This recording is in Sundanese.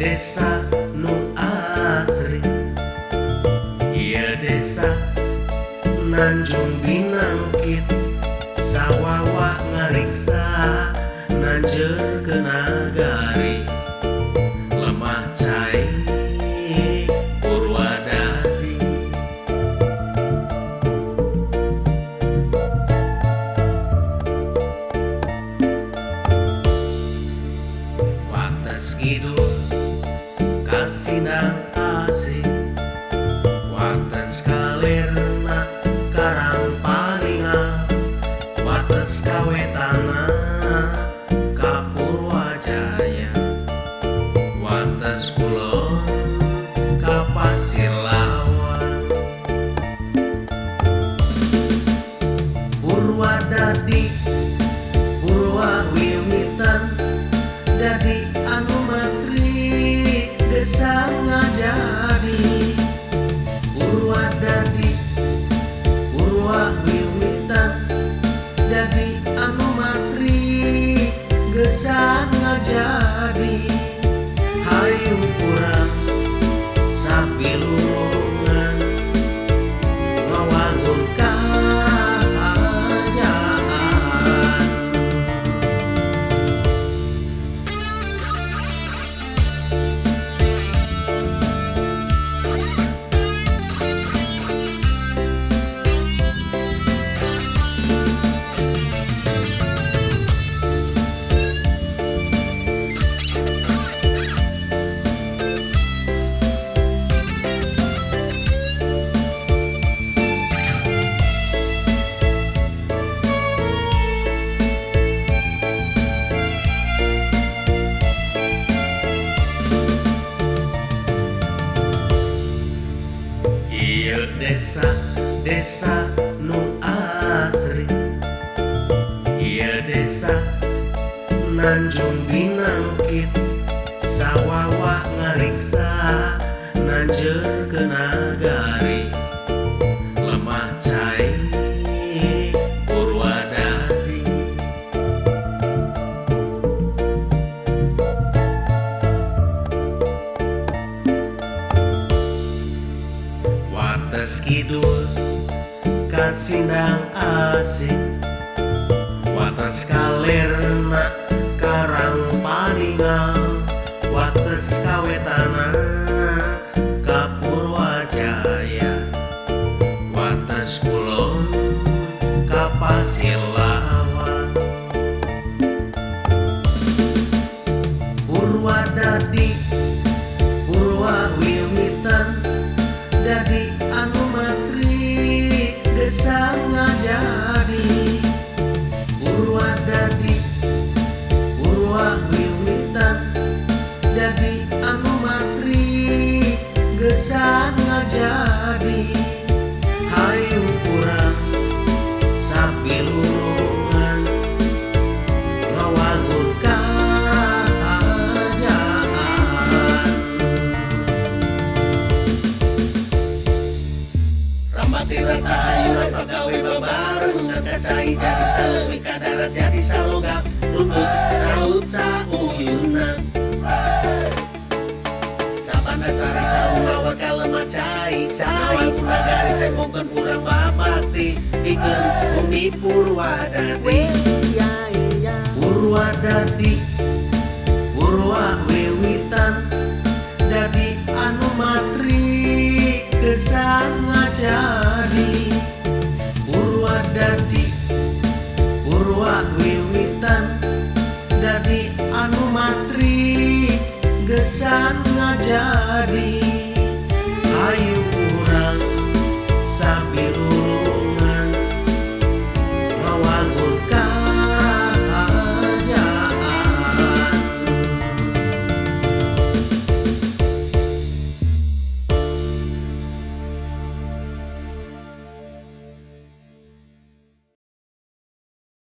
desa nu asri, ieu desa Nanjung Binangkit, sawawa ngariksa nanjeur ke nagari, lemah cai Purwadadi. Waktas kidul Kasinang asih, waktas kalerna Karang paningal, wates kawetana ka Purwajaya, wates kulon ka Pasir Lawan. Purwadadi Purwawiwitan dadi anu matri gesang ngajadi. Purwadadi Purwawiwitan dadi anu matri gesang ngajadi. Hayu urang sapilungan ngawangun kahayaan. Ieu desa nu asri, ieu desa Nanjung Binangkit, sawawa ngariksa nanjeur ke nagari, lemah cai Purwadadi. Wates kidul Kasinang asih, wates kalerna Karang paningal, wates kawetana ka Purwajaya, wates kulon ka Pasir Lawan. Purwadadi Purwawiwitan dadi anu matri gesang ngajadi. Purwadadi Purwawiwitan dadi anu matri gesang ngajadi. Hayu urang sapilungan ngawangun kahayaan. Rambatira ayeuna pagawe babareng ngakacai jadi saleuwih ka darat jadi salogam runtut raut sauyuna. Sabanda sari saumawat kalemah cai cawangun nagari tembokeun urang babakti pikeun bumi Purwadadi. Purwadadi Purwawiwitan dadi anu matri gesang ngajadi. Purwadadi Purwawiwitan dadi anu matri gesang ngajadi.